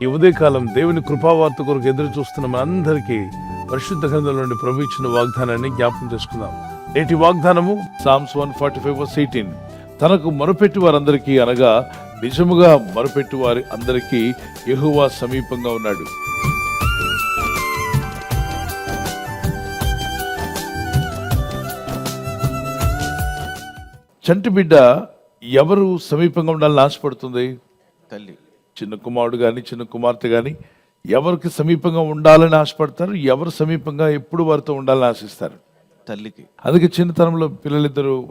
ఈ ఉదయకాలం దేవుని కృపావార్త కొరకు ఎదురు చూస్తున్న మనందరికీ పరిశుద్ధ గ్రంథంలో నుండి ప్రభు ఇచ్చిన వాగ్దానాన్ని జ్ఞాపకం చేసుకుందాం. నేటి వాగ్దానము సామ్స్ 145:18. తనకు మొరపెట్టి వారందరికీ అనగా నిజముగా మొరపెట్టి వారి అందరికీ యెహోవా సమీపంగా ఉన్నాడు. చంటి బిడ్డ ఎవరు సమీపంగా ఉండాలని ఆశపడుతుంది? తల్లి. చిన్న కుమారుడు కానీ చిన్న కుమార్తె కానీ ఎవరికి సమీపంగా ఉండాలని ఆశపడతారు? ఎవరు సమీపంగా ఎప్పుడు వారితో ఉండాలని ఆశిస్తారు? తల్లికి. అందుకే చిన్నతనంలో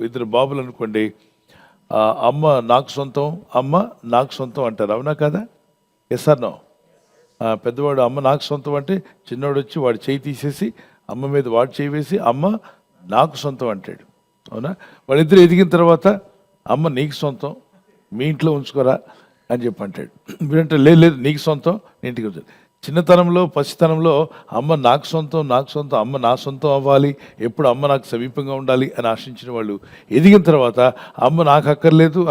ఇద్దరు బాబులు అనుకోండి, అమ్మ నాకు సొంతం, అమ్మ నాకు సొంతం అంటారు. అవునా కదా? Yes or no? పెద్దవాడు అమ్మ నాకు సొంతం అంటే చిన్నవాడు వచ్చి వాడు చేయి తీసేసి అమ్మ మీద వాడు చేయి వేసి అమ్మ నాకు సొంతం అంటాడు. అవునా? వాళ్ళిద్దరు ఎదిగిన తర్వాత అమ్మ నీకు సొంతం, మీ ఇంట్లో ఉంచుకోరా అని చెప్పి అంటాడు. వీడంటే లేదు నీకు సొంతం, ఇంటికి వచ్చాడు. చిన్నతనంలో పసితనంలో అమ్మ నాకు సొంతం, అమ్మ నా సొంతం అవ్వాలి, ఎప్పుడు అమ్మ నాకు సమీపంగా ఉండాలి అని ఆశించిన వాళ్ళు ఎదిగిన తర్వాత అమ్మ నాకు అక్కర్లేదని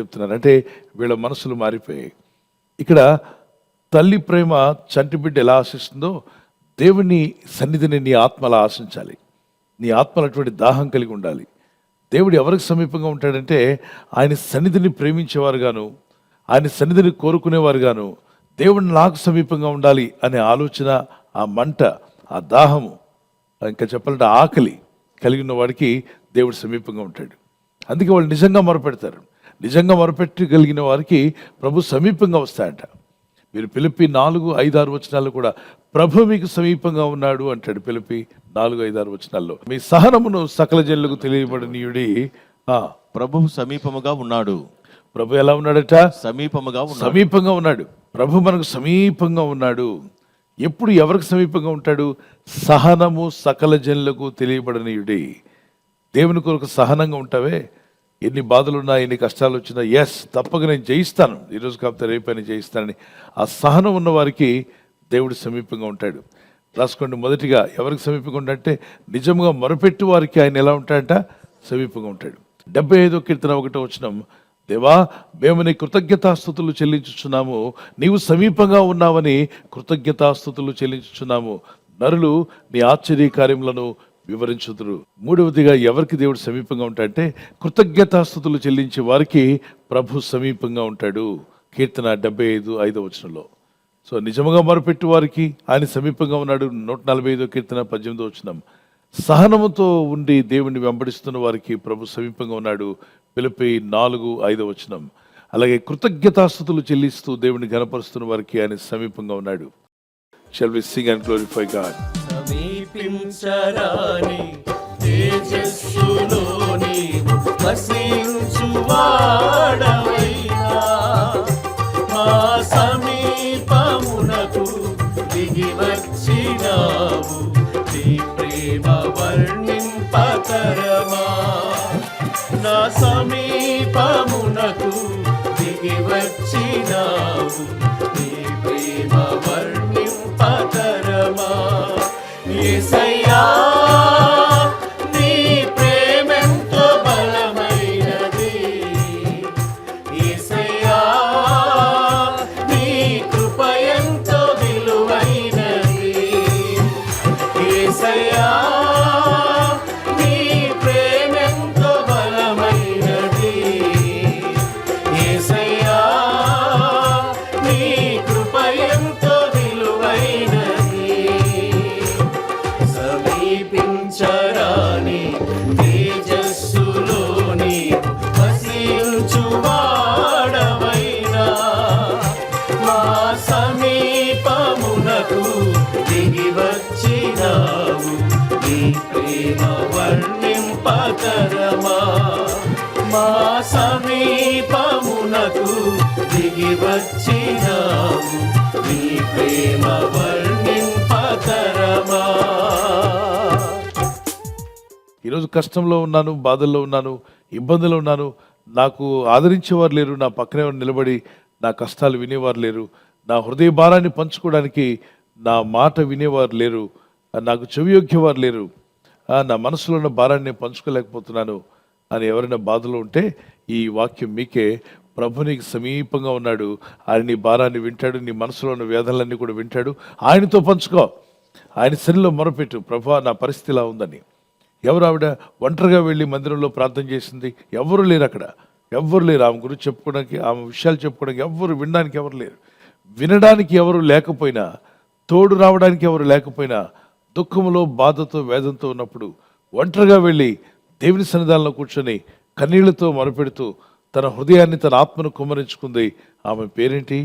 చెప్తున్నారు. అంటే వీళ్ళ మనసులు మారిపోయాయి. ఇక్కడ తల్లి ప్రేమ చంటి బిడ్డ ఎలా ఆశిస్తుందో దేవుని సన్నిధిని నీ ఆత్మలా ఆశించాలి. నీ ఆత్మలో అటువంటి దాహం కలిగి ఉండాలి. దేవుడు ఎవరికి సమీపంగా ఉంటాడంటే ఆయన సన్నిధిని ప్రేమించేవారు గాను, ఆయన సన్నిధిని కోరుకునేవారు గాను, దేవుడు నాకు సమీపంగా ఉండాలి అనే ఆలోచన, ఆ మంట, ఆ దాహము, ఇంకా చెప్పాలంటే ఆకలి కలిగిన వాడికి దేవుడు సమీపంగా ఉంటాడు. అందుకే వాళ్ళు నిజంగా మొరపెడతారు. నిజంగా మొరపెట్టగలిగిన వారికి ప్రభు సమీపంగా వస్తాయంట. మీరు ఫిలిప్పీ 4:5-6 వచనాల్లో కూడా ప్రభు మీకు సమీపంగా ఉన్నాడు అంటాడు. ఫిలిప్పీ 4:5-6 వచనాల్లో మీ సహనమును సకల జనులకు తెలియబడనీయుడి. ప్రభువు సమీపముగా ఉన్నాడు. ప్రభు ఎలా ఉన్నాడట? సమీపంగా ఉన్నాడు. ప్రభు మనకు సమీపంగా ఉన్నాడు. ఎప్పుడు ఎవరికి సమీపంగా ఉంటాడు? సహనము సకల జనులకు తెలియబడనీయుడి. దేవుని కొరకు సహనంగా ఉంటావే. ఎన్ని బాధలున్నా, ఎన్ని కష్టాలు వచ్చినా, ఎస్ తప్పక నేను జయిస్తాను, ఈరోజు కాకపోతే రేపని జయిస్తానని ఆ సహనం ఉన్న వారికి దేవుడు సమీపంగా ఉంటాడు. రాసుకోండి. మొదటిగా ఎవరికి సమీపంగా ఉంటాడంటే నిజంగా మొరపెట్టి వారికి ఆయన ఎలా ఉంటాడంట? సమీపంగా ఉంటాడు. 75వ కీర్తన 1వ వచనం, దేవా మేము నీ కృతజ్ఞతాస్తుతులు చెల్లించుచున్నాము, నీవు సమీపంగా ఉన్నావని కృతజ్ఞతాస్తుతులు చెల్లించుచున్నాము, నరులు నీ ఆశ్చర్య కార్యములను వివరించుదురు. మూడవదిగా ఎవరికి దేవుడు సమీపంగా ఉంటాడంటే కృతజ్ఞతాస్తుతులు చెల్లించే వారికి ప్రభు సమీపంగా ఉంటాడు. కీర్తన 75:5 వచనంలో. సో నిజముగా మొరపెట్టి వారికి ఆయన సమీపంగా ఉన్నాడు. 145వ కీర్తన 18వ వచనం, సహనముతో ఉండి దేవుణ్ణి వెంబడిస్తున్న వారికి ప్రభు సమీపంగా ఉన్నాడు. ఫిలిప్పీ 4:5 వచనం. అలాగే కృతజ్ఞతాస్తుతులు చెల్లిస్తూ దేవుని ఘనపరుస్తున్న వారికి ఆయన సమీపంగా ఉన్నాడు. Shall we sing and glorify God? సమీపించరాని తేజస్సులో నీవు వసించువాడవైనా, మా సమీపమునకు దిగి వచ్చినావు, నీ ప్రేమ వర్ణింపతరమా. నా సమీపమునకు దిగి వచ్చినావు, నీ ప్రేమ వర్ణింపతరమా. యేసయ్యా నీ ప్రేమెంతో బలమైనది, యేసయ్యా నీ కృప ఎంతో విలువైనది, యేసయ్యా నీ ప్రేమెంతో బలమైనది, యేసయ్యా నీ కృప ఎంతో విలువైనది. సమీపించరాని తేజస్సులో నీవు వసించువాడవైనా, మా సమీపమునకు దిగి వచ్చినావు, నీ ప్రేమ వర్ణింపతరమా. మా సమీపమునకు దిగి వచ్చినావు, నీ ప్రేమ వర్ణింపతరమా. ఈరోజు కష్టంలో ఉన్నాను, బాధల్లో ఉన్నాను, ఇబ్బందులు ఉన్నాను, నాకు ఆదరించేవారు లేరు, నా పక్కనే నిలబడి నా కష్టాలు వినేవారు లేరు, నా హృదయ భారాన్ని పంచుకోవడానికి నా మాట వినేవారు లేరు, నాకు చెవియొగ్గేవారు లేరు, నా మనసులో ఉన్న భారాన్ని పంచుకోలేకపోతున్నాను అని ఎవరైనా బాధలో ఉంటే ఈ వాక్యం మీకే. ప్రభు నీకు సమీపంగా ఉన్నాడు. ఆయన నీ భారాన్ని వింటాడు, నీ మనసులో ఉన్న వేదనలన్నీ కూడా వింటాడు. ఆయనతో పంచుకో, ఆయన సన్నిధిలో మొరపెట్టు, ప్రభు నా పరిస్థితి ఇలా ఉందని. ఎవరు ఆవిడ ఒంటరిగా వెళ్ళి మందిరంలో ప్రార్థన చేసింది? ఎవరు లేరు అక్కడ, ఎవ్వరు లేరు. ఆమె గురించి చెప్పుకోవడానికి, ఆమె విషయాలు చెప్పుకోవడానికి ఎవ్వరు, వినడానికి ఎవరు లేరు. వినడానికి ఎవరు లేకపోయినా, తోడు రావడానికి ఎవరు లేకపోయినా, దుఃఖంలో బాధతో వేదంతో ఉన్నప్పుడు ఒంటరిగా వెళ్ళి దేవుని సన్నిధానంలో కూర్చొని కన్నీళ్లతో మొరపెడుతూ తన హృదయాన్ని, తన ఆత్మను కుమ్మరించుకుంది. ఆమె పేరేంటి?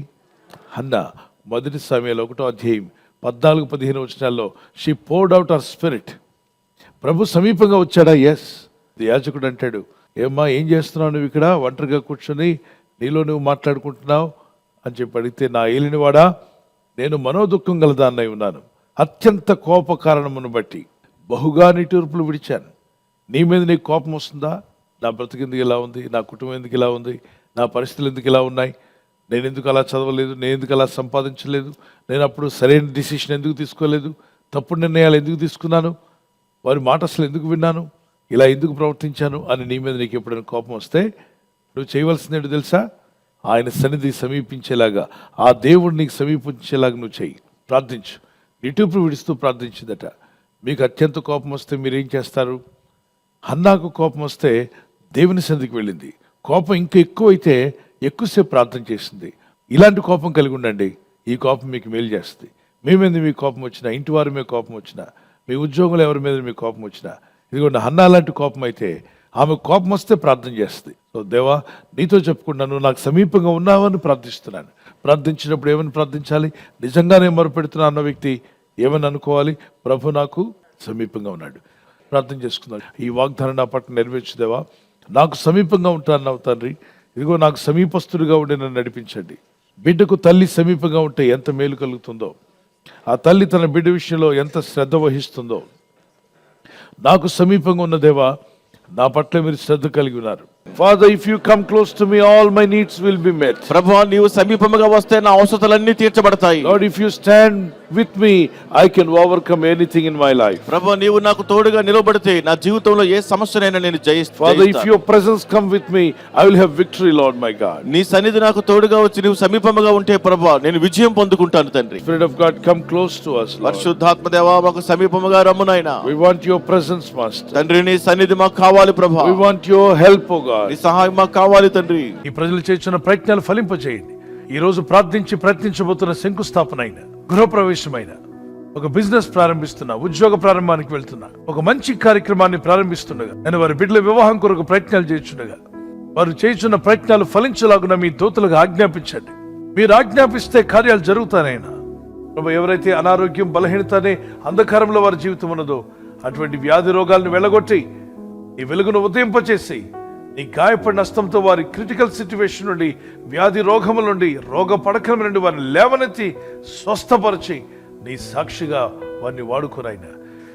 హన్నా. 1 సమూయేలు 1వ అధ్యాయం 14-15 వచనాల్లో she poured out our spirit. ప్రభు సమీపంగా వచ్చాడా? ఎస్. యాజకుడు అంటాడు, ఏమ్మా ఏం చేస్తున్నావు నువ్వు ఇక్కడ ఒంటరిగా కూర్చొని, నీలో నువ్వు మాట్లాడుకుంటున్నావు అని చెప్పి అడిగితే, నా ఏలినవాడా, నేను మనోదుఖం గలదాన్నై ఉన్నాను, అత్యంత కోప కారణమును బట్టి బహుగా నిట్టూర్పులు విడిచాను. నీ మీద నీకు కోపం వస్తుందా? నా బ్రతుకు ఎందుకు ఇలా ఉంది, నా కుటుంబం ఎందుకు ఇలా ఉంది, నా పరిస్థితులు ఎందుకు ఇలా ఉన్నాయి, నేను ఎందుకు అలా చదవలేదు, నేను ఎందుకు అలా సంపాదించలేదు, నేను అప్పుడు సరైన డిసిషన్ ఎందుకు తీసుకోలేదు, తప్పుడు నిర్ణయాలు ఎందుకు తీసుకున్నాను, వారి మాట అసలు ఎందుకు విన్నాను, ఇలా ఎందుకు ప్రవర్తించాను అని నీ మీద నీకు ఎప్పుడైనా కోపం వస్తే నువ్వు చేయవలసింది ఏంటో తెలుసా? ఆయన సన్నిధి సమీపించేలాగా, ఆ దేవుడు నీకు సమీపించేలాగా నువ్వు చెయ్యి, ప్రార్థించు. నిట్టూర్పులు విడుస్తూ ప్రార్థించిందట. మీకు అత్యంత కోపం వస్తే మీరేం చేస్తారు? హన్నాకు కోపం వస్తే దేవుని సన్నిధికి వెళ్ళింది. కోపం ఇంకా ఎక్కువైతే ఎక్కువసేపు ప్రార్థన చేసింది. ఇలాంటి కోపం కలిగి ఉండండి, ఈ కోపం మీకు మేలు చేస్తుంది. మీ మీద మీకు కోపం వచ్చినా, ఇంటి వారి మీద కోపం వచ్చినా, మీ ఉద్యోగులు ఎవరి మీద మీకు కోపం వచ్చినా, ఇదిగోండి హన్నా లాంటి కోపం అయితే ఆమె కోపం వస్తే ప్రార్థన చేస్తుంది. సో దేవా, నీతో చెప్పుకున్నాను, నాకు సమీపంగా ఉన్నావని ప్రార్థిస్తున్నాను. ప్రార్థించినప్పుడు ఏమని ప్రార్థించాలి? నిజంగానే మొరపెడుతున్నా అన్న వ్యక్తి ఏమని అనుకోవాలి? ప్రభు నాకు సమీపంగా ఉన్నాడు. ప్రార్థన చేసుకున్నాడు. ఈ వాగ్దానం నా పట్ల నెరవేర్చుదేవా, నాకు సమీపంగా ఉంటాను తండ్రి, ఇదిగో నాకు సమీపస్తుడిగా ఉండి నన్ను నడిపించండి. బిడ్డకు తల్లి సమీపంగా ఉంటే ఎంత మేలు కలుగుతుందో, ఆ తల్లి తన బిడ్డ విషయంలో ఎంత శ్రద్ధ వహిస్తుందో, నాకు సమీపంగా ఉన్న దేవా, నా పట్ల మీరు శ్రద్ధ కలిగి ఉన్నారు. Father, if you come close to me, all my needs will be met. ప్రభువా, నీవు సమీపముగా వస్తే నా అవసరతలన్నీ తీర్చబడతాయి. Lord, if you stand with me, I can overcome anything in my life. ప్రభువా, నీవు నాకు తోడుగా నిలబడితే నా జీవితంలో ఏ సమస్యనైనా నేను జయిస్తాను. Father, if your presence come with me, I will have victory, Lord my God. నీ సన్నిధి నాకు తోడుగా వచ్చి నీవు సమీపముగా ఉంటే ప్రభువా, నేను విజయం పొందుకుంటాను తండ్రి. Spirit of God, come close to us, Lord. పరిశుద్ధాత్మ దేవా, మాకు సమీపముగా రమ్ము నాయనా. We want your presence, Master. తండ్రి, నీ సన్నిధి మాకు కావాలి ప్రభువా. We want your help, O God. నీ సహాయం మాకు కావాలి తండ్రి. ఈ ప్రజలు చేస్తున్న ప్రయత్నాలు ఫలింపజేయండి. ఈ రోజు ప్రార్థించి ప్రయత్నించబోతున్న శంకుస్థాపన అయిన, గృహప్రవేశమైన, ఒక బిజినెస్ ప్రారంభిస్తున్నా, ఉద్యోగ ప్రారంభానికి వెళ్తున్నా, ఒక మంచి కార్యక్రమాన్ని ప్రారంభిస్తుండగా, నేను వారి బిడ్డల వివాహం కొరకు ప్రయత్నాలు చేస్తుండగా, వారు చేస్తున్న ప్రయత్నాలు ఫలించలాగున మీ దూతలకు ఆజ్ఞాపించండి. మీరు ఆజ్ఞాపిస్తే కార్యాలు జరుగుతానైనా. ప్రభు, ఎవరైతే అనారోగ్యం, బలహీనత అనే అంధకారంలో వారి జీవితం ఉన్నదో అటువంటి వ్యాధి రోగాలను వెళ్ళగొట్టి ఈ వెలుగును ఉదయింపచేసి, నీ గాయపడిన హస్తంతో వారి క్రిటికల్ సిచ్యువేషన్ నుండి, వ్యాధి రోగముల నుండి, రోగ పడకల నుండి వారిని లేవనెత్తి స్వస్థపరిచి నీ సాక్షిగా వారిని వాడుకోనైనా.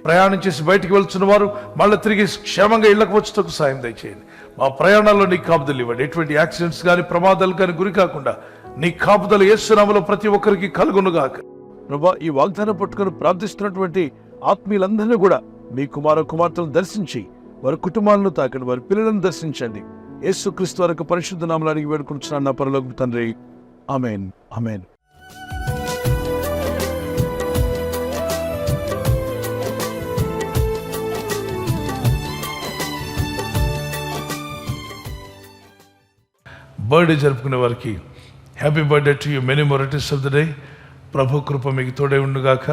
ప్రయాణం చేసి బయటికి వెళ్తున్న వారు మళ్ళీ తిరిగి క్షేమంగా ఇళ్లకు వచ్చేందుకు సాయం దయచేయండి. మా ప్రయాణాల్లో నీ కాపుదలు ఇవ్వండి. ఎటువంటి యాక్సిడెంట్స్ కానీ, ప్రమాదాలు కానీ గురి కాకుండా నీ కాపుదలు యేసు నామములో ప్రతి ఒక్కరికి కలుగునుగాక. ప్రభా, ఈ వాగ్దానం పట్టుకుని ప్రార్థిస్తున్నటువంటి ఆత్మీయులందరినీ కూడా మీ కుమార్తెలను దర్శించి వారి కుటుంబాలను తాకండి, వారి పిల్లలను దర్శించండి. యేసుక్రీస్తు వారి పరిశుద్ధ నామములో అడిగి వేడుకుంటున్నాను నా పరలోకపు తండ్రి. ఆమేన్, ఆమేన్. బర్త్డే జరుపుకునే వారికి happy birthday to you, many more returns of the day. ప్రభు కృప మీకు తోడే ఉండుగాక.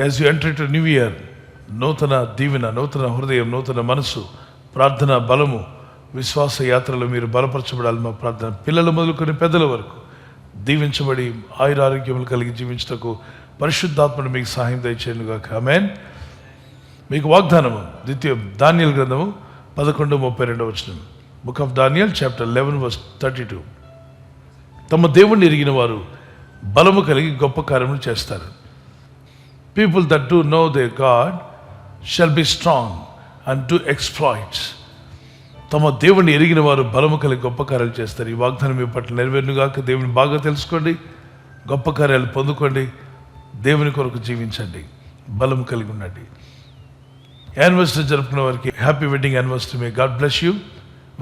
As you enter to new year, నూతన దీవెన, నూతన హృదయం, నూతన మనసు, ప్రార్థన బలము, విశ్వాస యాత్రలో మీరు బలపరచబడాలి. మా ప్రార్థన పిల్లలు మొదలుకొని పెద్దల వరకు దీవించబడి ఆయురారోగ్యములు కలిగి జీవించటకు పరిశుద్ధాత్మను మీకు సహాయం దయచేయనుగాక. ఆమేన్. మీకు వాగ్దానము ద్వితీయ దానియేలు గ్రంథము 11:32. Book of Daniel chapter 11:32. తమ దేవుణ్ణి ఎరిగిన వారు బలము కలిగి గొప్ప కార్యములు చేస్తారు. People that do know their God shall be strong and do exploits. తమ దేవుని ఎరిగిన వారు బలము కలిగి గొప్ప కార్యాలు చేస్తారు. ఈ వాగ్దానం మీ పట్ల నెరవేరునుగాక. దేవుని బాగా తెలుసుకోండి, గొప్ప కార్యాలు పొందుకోండి, దేవుని కొరకు జీవించండి, బలము కలిగి ఉండండి. యానివర్సరీ జరుపుకున్న వారికి happy wedding anniversary. May God bless you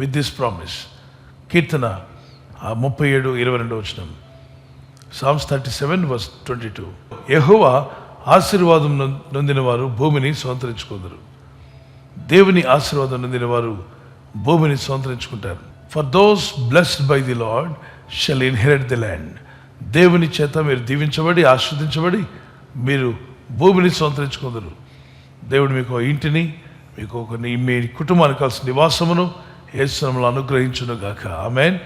with this promise. Keerthana 37:22. Psalms 37:22. యెహోవా ఆశీర్వాదం నొందిన వారు భూమిని స్వతంత్రించుకుందరు. దేవుని ఆశీర్వాదం నొందిన వారు భూమిని స్వతంత్రించుకుంటారు. For those blessed by the lord shall inherit the land. దేవుని చేత మీరు దీవించబడి ఆశీర్వదించబడి మీరు భూమిని స్వతంత్రించుకుందరు. దేవుడు మీకు ఒక ఇంటిని, మీకు ఒక మీ కుటుంబానికి కావాల్సిన నివాసమును యేసు నామములో అనుగ్రహించును గాక. ఆమేన్.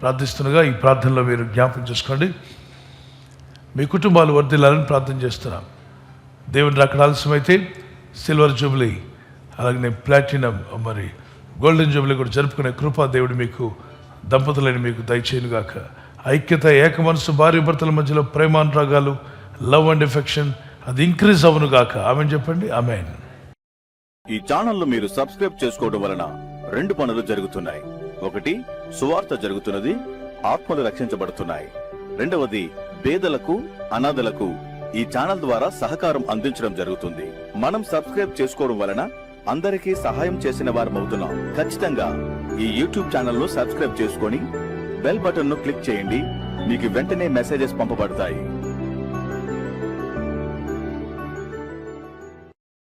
ప్రార్థిస్తుండగా ఈ ప్రార్థనలో మీరు జ్ఞాపకం చేసుకోండి. మీ కుటుంబాలు వర్ధిల్లాలని ప్రార్థన చేస్తున్నాం. దేవుని రాకడ ఆలస్యమైతే సిల్వర్ జూబ్లీ, అలాగే ప్లాటినం, మరి గోల్డెన్ జూబ్లీ కూడా జరుపుకునే కృప దేవుడు మీకు, దంపతులని మీకు దయచేయను గాక. ఐక్యత, ఏక మనసు, భార్య భర్తల మధ్యలో ప్రేమానురాగాలు, లవ్ అండ్ ఎఫెక్షన్ అది ఇంక్రీజ్ అవ్వను గాక. ఆమెన్ చెప్పండి. ఆమెన్. ఈ ఛానల్ మీరు సబ్స్క్రైబ్ చేసుకోవడం వలన 2 పనులు జరుగుతున్నాయి. ఒకటి, సువార్త జరుగుతున్నది, ఆత్మలు రక్షించబడుతున్నాయి. రెండవది, పేదలకు, అనాథలకు ఈ ఛానల్ ద్వారా సహకారం అందించడం జరుగుతుంది. మనం సబ్స్క్రైబ్ చేసుకోవడం వలన అందరికీ సహాయం చేసిన వారమవుతున్నాం. ఖచ్చితంగా ఈ యూట్యూబ్ ఛానల్ ను సబ్స్క్రైబ్ చేసుకొని బెల్ బటన్ ను క్లిక్ చేయండి. మీకు వెంటనే మెసేజెస్ పంపబడతాయి.